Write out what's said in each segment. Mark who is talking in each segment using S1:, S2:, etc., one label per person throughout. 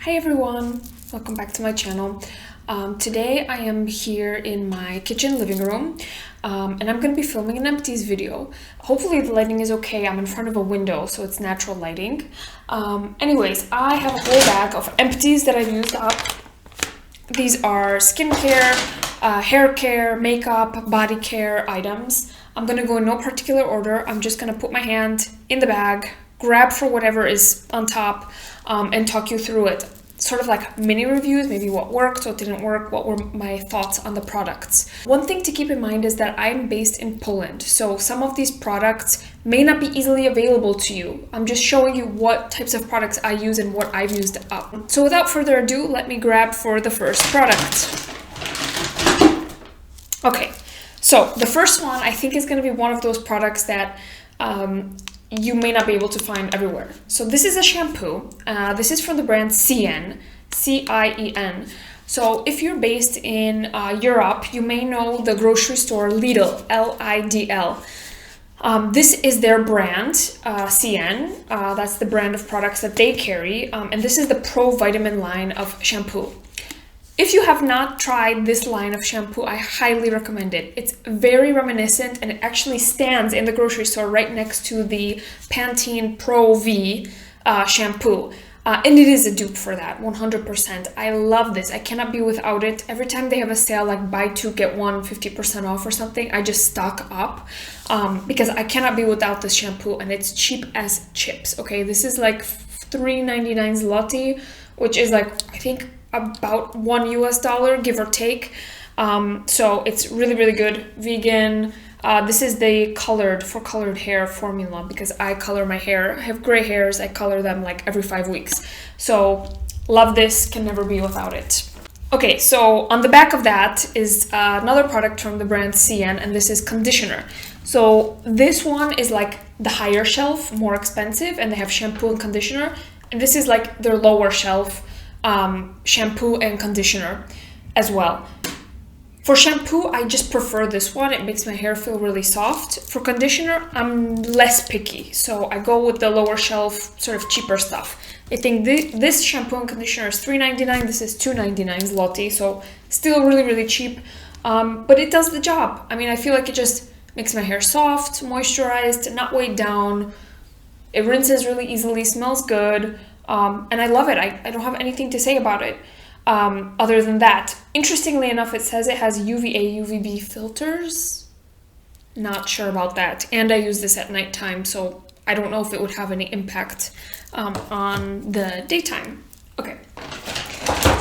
S1: Hi everyone, welcome back to my channel. Today I am here in my kitchen living room and I'm going to be filming an empties video. Hopefully the lighting is okay. I'm in front of a window so it's natural lighting. Anyways, I have a whole bag of empties that I've used up. These are skincare, hair care, makeup, body care items. I'm going to go in no particular order. I'm just going to put my hand in the bag, grab for whatever is on top, and talk you through it. Sort of like mini reviews, maybe what worked, what didn't work, what were my thoughts on the products. One thing to keep in mind is that I'm based in Poland, so some of these products may not be easily available to you. I'm just showing you what types of products I use and what I've used up. So without further ado, let me grab for the first product. Okay, so the first one I think is going to be one of those products that you may not be able to find everywhere. So this is a shampoo. This is from the brand Cien, C-I-E-N. So if you're based in Europe, you may know the grocery store Lidl, L-I-D-L. This is their brand, Cien. That's the brand of products that they carry. And this is the Pro Vitamin line of shampoo. If you have not tried this line of shampoo, I highly recommend it. It's very reminiscent and it actually stands in the grocery store right next to the Pantene Pro V shampoo. And it is a dupe for that, 100%. I love this. I cannot be without it. Every time they have a sale, like buy two, get one, 50% off or something, I just stock up because I cannot be without this shampoo and it's cheap as chips, okay? This is like $3.99 zloty, which is like, I think, about $1 US, give or take. So it's really, really good. Vegan. This is the colored hair formula because I color my hair. I have gray hairs. I color them like every 5 weeks. So love this, can never be without it. Okay, so on the back of that is another product from the brand Cien, and this is conditioner. So this one is like the higher shelf, more expensive, and they have shampoo and conditioner. And this is like their lower shelf, shampoo and conditioner as well. For shampoo, I just prefer this one. It makes my hair feel really soft. For conditioner, I'm less picky, so I go with the lower shelf, sort of cheaper stuff. I think this shampoo and conditioner is $3.99. This is $2.99 zloty, so still really, really cheap. But it does the job. I mean, I feel like it just makes my hair soft, moisturized, not weighed down. It rinses really easily, smells good. And I love it. I don't have anything to say about it other than that. Interestingly enough, it says it has UVA, UVB filters. Not sure about that. And I use this at nighttime, so I don't know if it would have any impact on the daytime. Okay.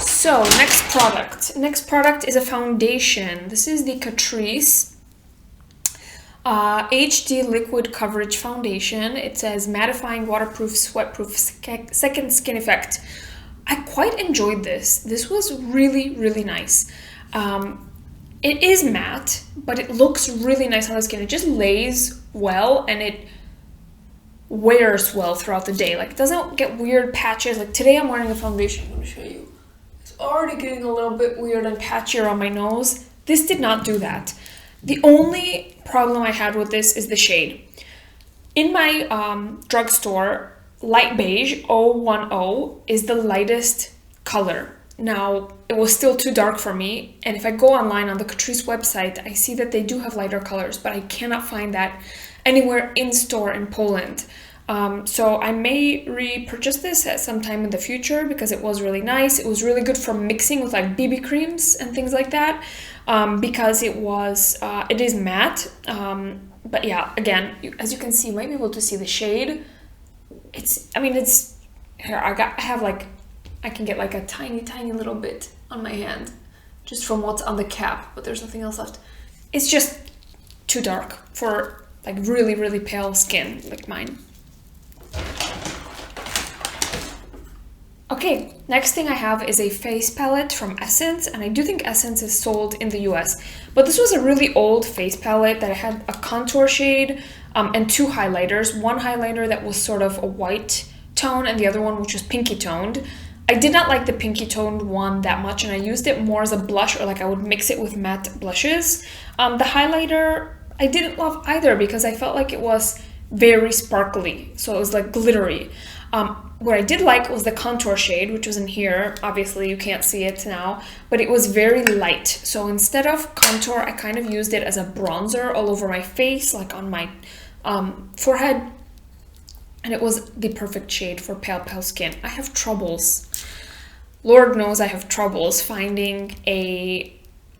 S1: So next product. Next product is a foundation. This is the Catrice HD Liquid Coverage Foundation. It says mattifying, waterproof, sweatproof, second skin effect. I quite enjoyed this. This was really, really nice. It is matte, but it looks really nice on the skin. It just lays well and it wears well throughout the day. Like, it doesn't get weird patches. Like today I'm wearing a foundation. I'm going to show you. It's already getting a little bit weird and patchier on my nose. This did not do that. The only problem I had with this is the shade. In my drugstore, light beige 010 is the lightest color. Now, it was still too dark for me, and if I go online on the Catrice website, I see that they do have lighter colors, but I cannot find that anywhere in store in Poland. So I may repurchase this at some time in the future because it was really nice. It was really good for mixing with like BB creams and things like that. Because it is matte, but yeah, again, as you can see, you might be able to see the shade. Here, I can get like a tiny, tiny little bit on my hand, just from what's on the cap, but there's nothing else left. It's just too dark for like really, really pale skin like mine. Okay, next thing I have is a face palette from Essence, and I do think Essence is sold in the US, but this was a really old face palette that had a contour shade and two highlighters. One highlighter that was sort of a white tone and the other one which was pinky toned. I did not like the pinky toned one that much, and I used it more as a blush, or like I would mix it with matte blushes. The highlighter I didn't love either because I felt like it was very sparkly, so it was like glittery. What I did like was the contour shade, which was in here. Obviously you can't see it now, but it was very light. So instead of contour, I kind of used it as a bronzer all over my face, like on my forehead. And it was the perfect shade for pale skin. I have troubles. Lord knows I have troubles finding a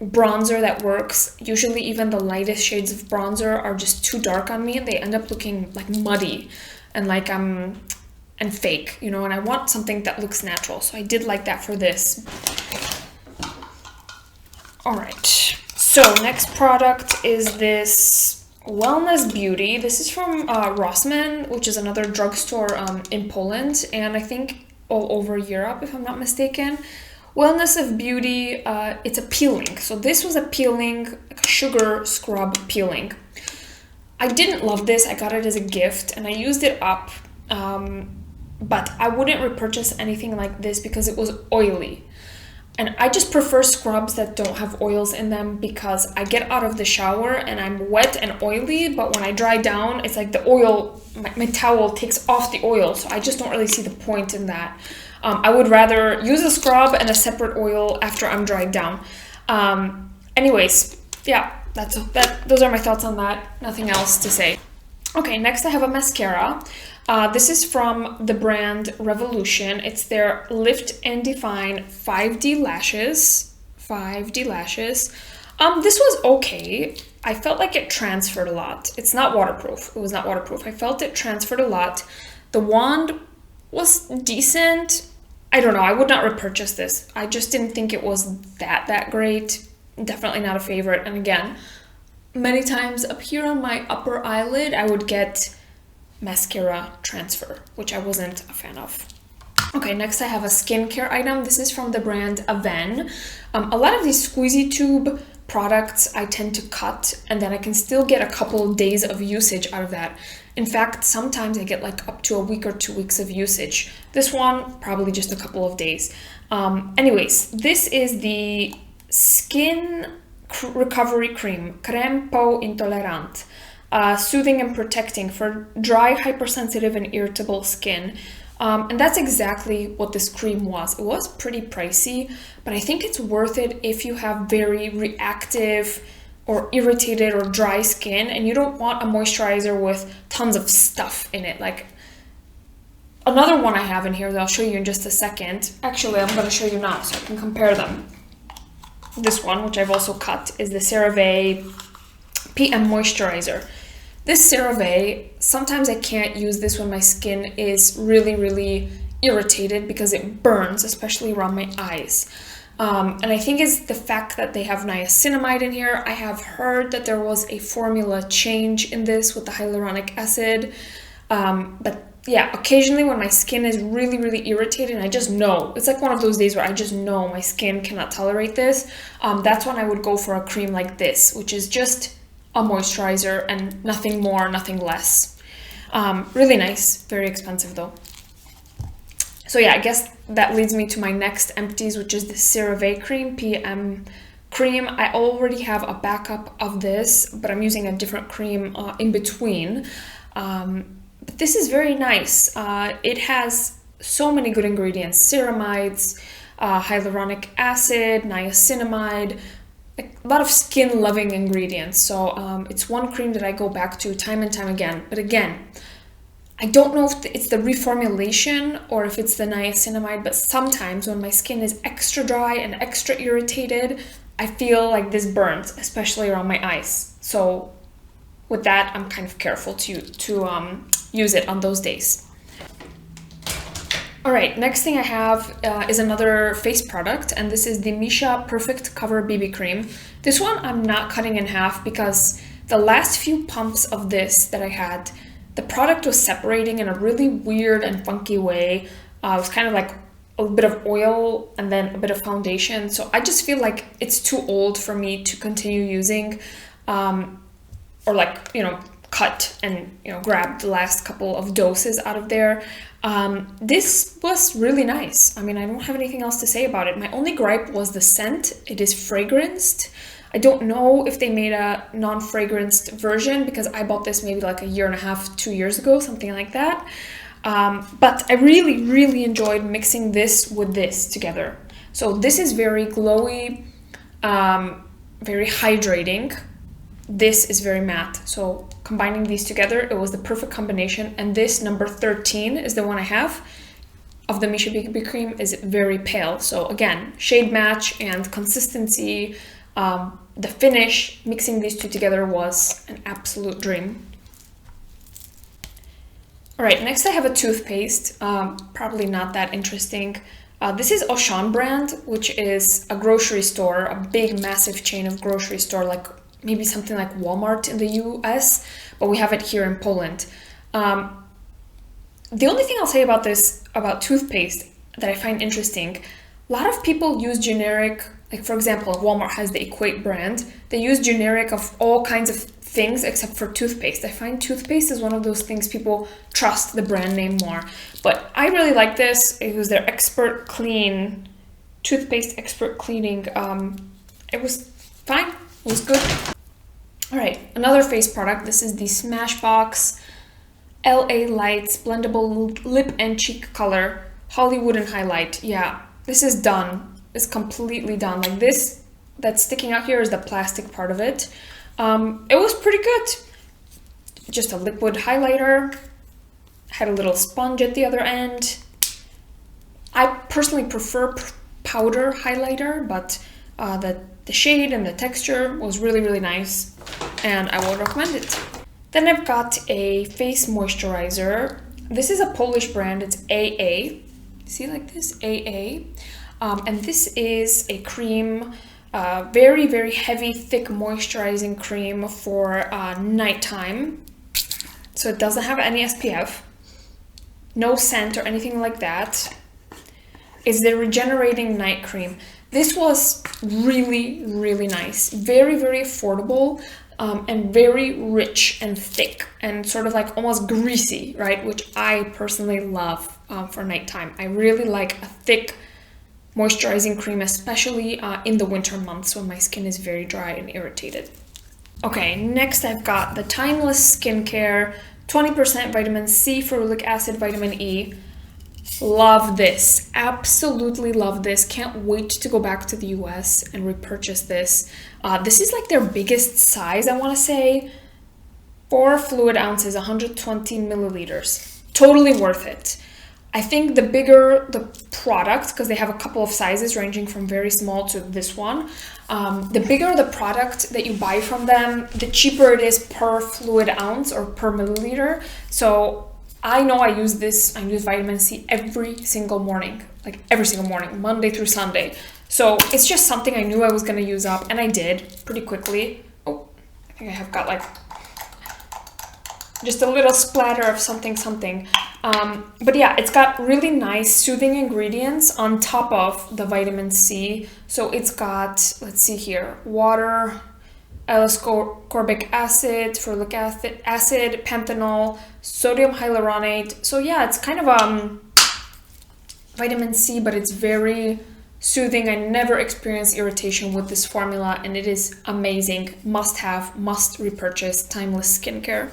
S1: bronzer that works. Usually even the lightest shades of bronzer are just too dark on me and they end up looking like muddy and like and fake, you know, and I want something that looks natural. So I did like that for this. All right, so next product is this Wellness Beauty. This is from Rossmann, which is another drugstore in Poland, and I think all over Europe, if I'm not mistaken. Wellness of Beauty, it's a peeling. So this was a peeling, like a sugar scrub peeling. I didn't love this. I got it as a gift and I used it up, but I wouldn't repurchase anything like this because it was oily. And I just prefer scrubs that don't have oils in them because I get out of the shower and I'm wet and oily, but when I dry down, it's like the oil, my towel takes off the oil, so I just don't really see the point in that. I would rather use a scrub and a separate oil after I'm dried down. Anyways, yeah, those are my thoughts on that. Nothing else to say. Okay, next I have a mascara. This is from the brand Revolution. It's their Lift and Define 5D Lashes. 5D Lashes. This was okay. I felt like it transferred a lot. It's not waterproof. It was not waterproof. I felt it transferred a lot. The wand was decent. I don't know. I would not repurchase this. I just didn't think it was that great. Definitely not a favorite. And again, many times up here on my upper eyelid, I would get mascara transfer, which I wasn't a fan of. Okay, next I have a skincare item. This is from the brand Aven. A lot of these squeezy tube products I tend to cut and then I can still get a couple of days of usage out of that. In fact, sometimes I get like up to a week or 2 weeks of usage. This one, probably just a couple of days. Anyways, this is the Skin Recovery Cream, Crème Peau Intolerant. Soothing and protecting for dry, hypersensitive, and irritable skin. And that's exactly what this cream was. It was pretty pricey, but I think it's worth it if you have very reactive or irritated or dry skin and you don't want a moisturizer with tons of stuff in it. Like another one I have in here that I'll show you in just a second. Actually, I'm going to show you now so I can compare them. This one, which I've also cut, is the CeraVe PM Moisturizer. This CeraVe, sometimes I can't use this when my skin is really irritated because it burns, especially around my eyes. And I think it's the fact that they have niacinamide in here. I have heard that there was a formula change in this with the hyaluronic acid. But yeah, occasionally when my skin is really irritated and I just know, it's like one of those days where I just know my skin cannot tolerate this. That's when I would go for a cream like this, which is just a moisturizer and nothing more, nothing less. Really nice, very expensive though. So yeah, I guess that leads me to my next empties, which is the CeraVe cream, PM cream. I already have a backup of this, but I'm using a different cream in between. But this is very nice. It has so many good ingredients: ceramides, hyaluronic acid, niacinamide, a lot of skin loving ingredients. So it's one cream that I go back to time and time again. But again, I don't know if it's the reformulation or if it's the niacinamide, but sometimes when my skin is extra dry and extra irritated, I feel like this burns, especially around my eyes. So with that, I'm kind of careful to use it on those days. All right, next thing I have is another face product, and this is the Misha Perfect Cover BB Cream. This one I'm not cutting in half because the last few pumps of this that I had, the product was separating in a really weird and funky way. It was kind of like a bit of oil and then a bit of foundation. So I just feel like it's too old for me to continue using, or like, you know, cut and, you know, grab the last couple of doses out of there. This was really nice. I mean, I don't have anything else to say about it. My only gripe was the scent. It is fragranced. I don't know if they made a non-fragranced version because I bought this maybe like a year and a half, 2 years ago, something like that. But I really enjoyed mixing this with this together. So this is very glowy, very hydrating. This is very matte. So combining these together, it was the perfect combination. And this number 13 is the one I have of the Misha BB cream, is very pale. So again, shade match and consistency, the finish, mixing these two together was an absolute dream. All right, next I have a toothpaste, probably not that interesting. This is Auchan brand, which is a grocery store, a big, massive chain of grocery store, like maybe something like Walmart in the US, but we have it here in Poland. The only thing I'll say about this, about toothpaste, that I find interesting, a lot of people use generic, like for example, Walmart has the Equate brand. They use generic of all kinds of things except for toothpaste. I find toothpaste is one of those things people trust the brand name more. But I really like this. It was their Expert Clean, toothpaste expert cleaning. It was fine, it was good. All right, another face product. This is the Smashbox LA Lights Blendable Lip and Cheek Color Hollywood and Highlight. Yeah, this is done. It's completely done. Like this, that's sticking out here is the plastic part of it. It was pretty good. Just a liquid highlighter. Had a little sponge at the other end. I personally prefer powder highlighter, but the shade and the texture was really nice, and I would recommend it. Then I've got a face moisturizer. This is a Polish brand. It's AA. See, like this, AA. And this is a cream, very heavy, thick moisturizing cream for nighttime. So it doesn't have any SPF, no scent or anything like that. It's the Regenerating Night Cream. This was really nice, very affordable, and very rich and thick and sort of like almost greasy, right? Which I personally love for nighttime. I really like a thick moisturizing cream, especially in the winter months when my skin is very dry and irritated. Okay, next I've got the Timeless Skincare 20% vitamin C, ferulic acid, vitamin E. Love this, absolutely love this. Can't wait to go back to the US and repurchase this. This is like their biggest size, I want to say. 4 fluid ounces, 120 milliliters. Totally worth it. I think the bigger the product, because they have a couple of sizes ranging from very small to this one, the bigger the product that you buy from them, the cheaper it is per fluid ounce or per milliliter. So I know I use this, I use vitamin C every single morning, like every single morning, Monday through Sunday. So it's just something I knew I was going to use up, and I did pretty quickly. Oh, I think I have got like just a little splatter of something. But yeah, it's got really nice soothing ingredients on top of the vitamin C. So it's got, let's see here, water, L-ascorbic acid, ferulic acid, panthenol, sodium hyaluronate. So yeah, it's kind of vitamin C, but it's very soothing. I never experienced irritation with this formula, and it is amazing. Must have, must repurchase, Timeless Skincare.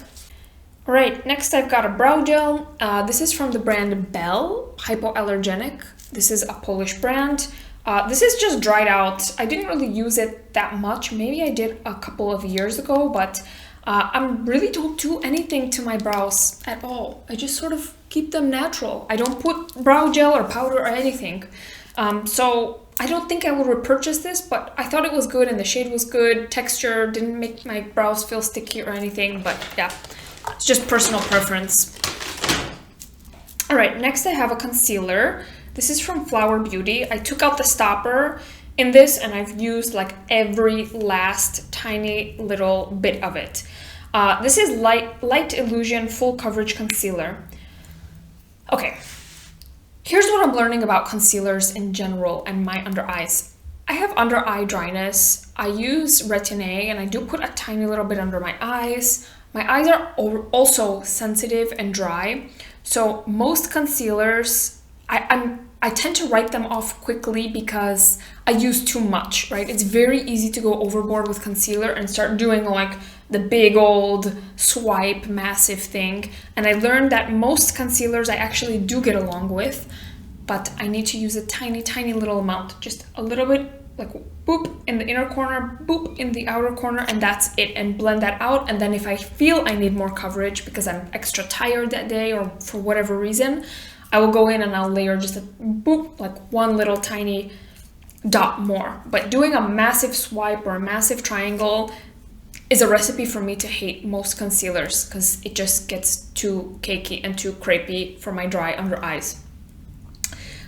S1: All right, next I've got a brow gel. This is from the brand Belle, hypoallergenic. This is a Polish brand. This is just dried out. I didn't really use it that much. Maybe I did a couple of years ago, but I really don't do anything to my brows at all. I just sort of keep them natural. I don't put brow gel or powder or anything. So I don't think I will repurchase this, but I thought it was good and the shade was good. Texture didn't make my brows feel sticky or anything, but yeah, it's just personal preference. All right, next I have a concealer. This is from Flower Beauty. I took out the stopper in this and I've used like every last tiny little bit of it. This is Light Illusion Full Coverage Concealer. Okay, here's what I'm learning about concealers in general and my under eyes. I have under eye dryness. I use retin-a and I do put a tiny little bit under my eyes. My eyes are also sensitive and dry. So most concealers, I tend to write them off quickly because I use too much, right? It's very easy to go overboard with concealer and start doing like the big old swipe massive thing. And I learned that most concealers I actually do get along with, but I need to use a tiny, tiny little amount, just a little bit, like boop in the inner corner, boop in the outer corner, and that's it, and blend that out. And then if I feel I need more coverage because I'm extra tired that day or for whatever reason, I will go in and I'll layer just a boop, like one little tiny dot more. But doing a massive swipe or a massive triangle is a recipe for me to hate most concealers, because it just gets too cakey and too crepey for my dry under eyes.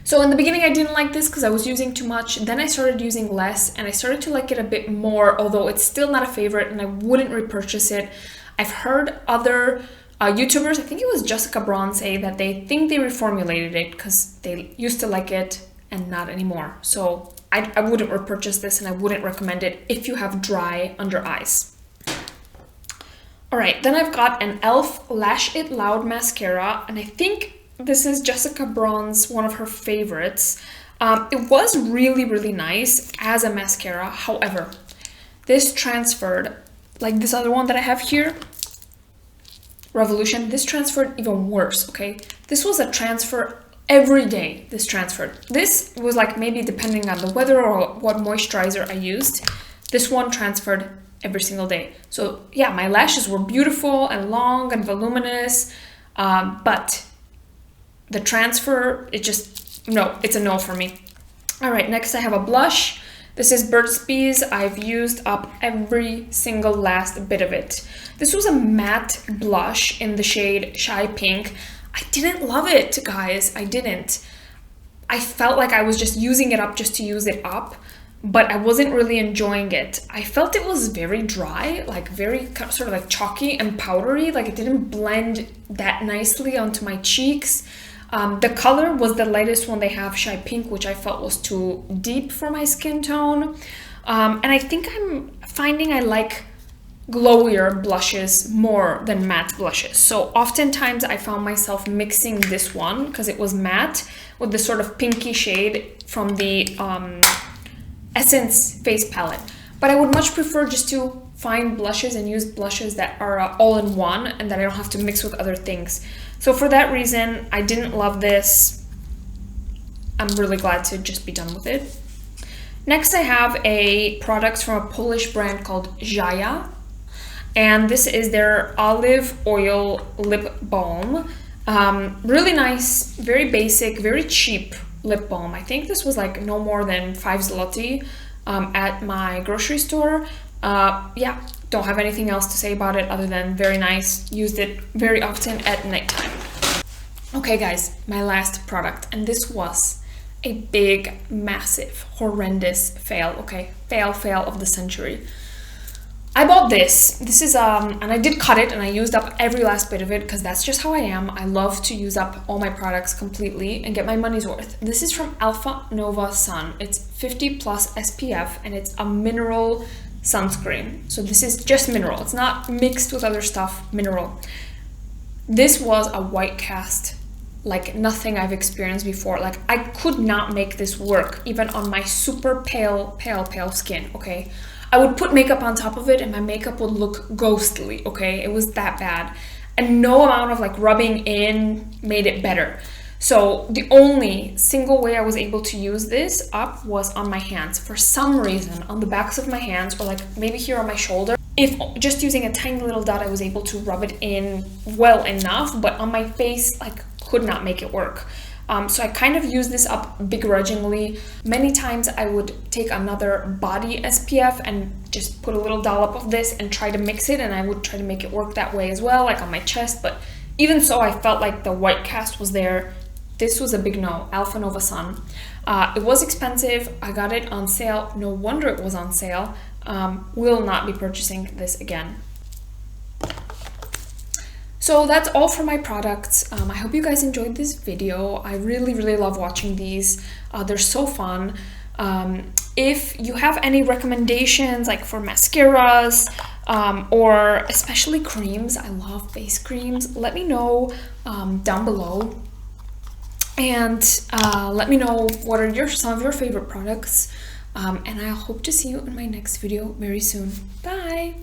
S1: So in the beginning I didn't like this because I was using too much. Then I started using less and I started to like it a bit more, although it's still not a favorite and I wouldn't repurchase it. I've heard other YouTubers, I think it was Jessica Braun, say that they think they reformulated it because they used to like it and not anymore. So I wouldn't repurchase this and I wouldn't recommend it if you have dry under eyes. All right, then I've got an e.l.f. Lash It Loud mascara, and I think this is Jessica Braun's, one of her favorites. It was really, really nice as a mascara. However, this transferred, like this other one that I have here, Revolution, this transferred even worse, okay? This was a transfer every day, this transferred. This was like maybe depending on the weather or what moisturizer I used. This one transferred every single day. So yeah, my lashes were beautiful and long and voluminous, but the transfer, it just, no, it's a no for me. All right, next I have a blush. This is Burts Bees. I've used up every single last bit of it. This was a matte blush in the shade Shy Pink. I didn't love it, guys. I didn't. I felt like I was just using it up just to use it up, but I wasn't really enjoying it. I felt it was very dry, like very sort of like chalky and powdery. Like it didn't blend that nicely onto my cheeks. The color was the lightest one they have, Shy Pink, which I felt was too deep for my skin tone. And I think I'm finding I like glowier blushes more than matte blushes. So oftentimes I found myself mixing this one because it was matte with the sort of pinky shade from the Essence face palette. But I would much prefer just to find blushes and use blushes that are all-in-one and that I don't have to mix with other things. So for that reason, I didn't love this. I'm really glad to just be done with it. Next, I have a product from a Polish brand called Jaya, and this is their olive oil lip balm. Really nice, very basic, very cheap lip balm. I think this was like no more than 5 zloty at my grocery store. Yeah, don't have anything else to say about it other than very nice. Used it very often at nighttime. Okay guys, my last product, and this was a big, massive, horrendous fail, okay? Fail of the century. I bought this. This is, and I did cut it and I used up every last bit of it because that's just how I am. I love to use up all my products completely and get my money's worth. This is from Alpha Nova Sun. It's 50 plus SPF and it's a mineral sunscreen. So this is just mineral. It's not mixed with other stuff, mineral. This was a white cast like nothing I've experienced before. Like I could not make this work even on my super pale skin, okay? I would put makeup on top of it and my makeup would look ghostly, okay? It was that bad. And no amount of like rubbing in made it better. So the only single way I was able to use this up was on my hands. For some reason, on the backs of my hands or like maybe here on my shoulder, if just using a tiny little dot, I was able to rub it in well enough, but on my face, like could not make it work. So I kind of used this up begrudgingly. Many times I would take another body SPF and just put a little dollop of this and try to mix it, and I would try to make it work that way as well, like on my chest. But even so, I felt like the white cast was there. This was a big no, Alpha Nova Sun. It was expensive. I got it on sale. No wonder it was on sale. Will not be purchasing this again. So that's all for my products. I hope you guys enjoyed this video. I really love watching these. They're so fun. If you have any recommendations like for mascaras or especially creams, I love face creams, let me know down below. And let me know what are some of your favorite products. And I hope to see you in my next video very soon. Bye!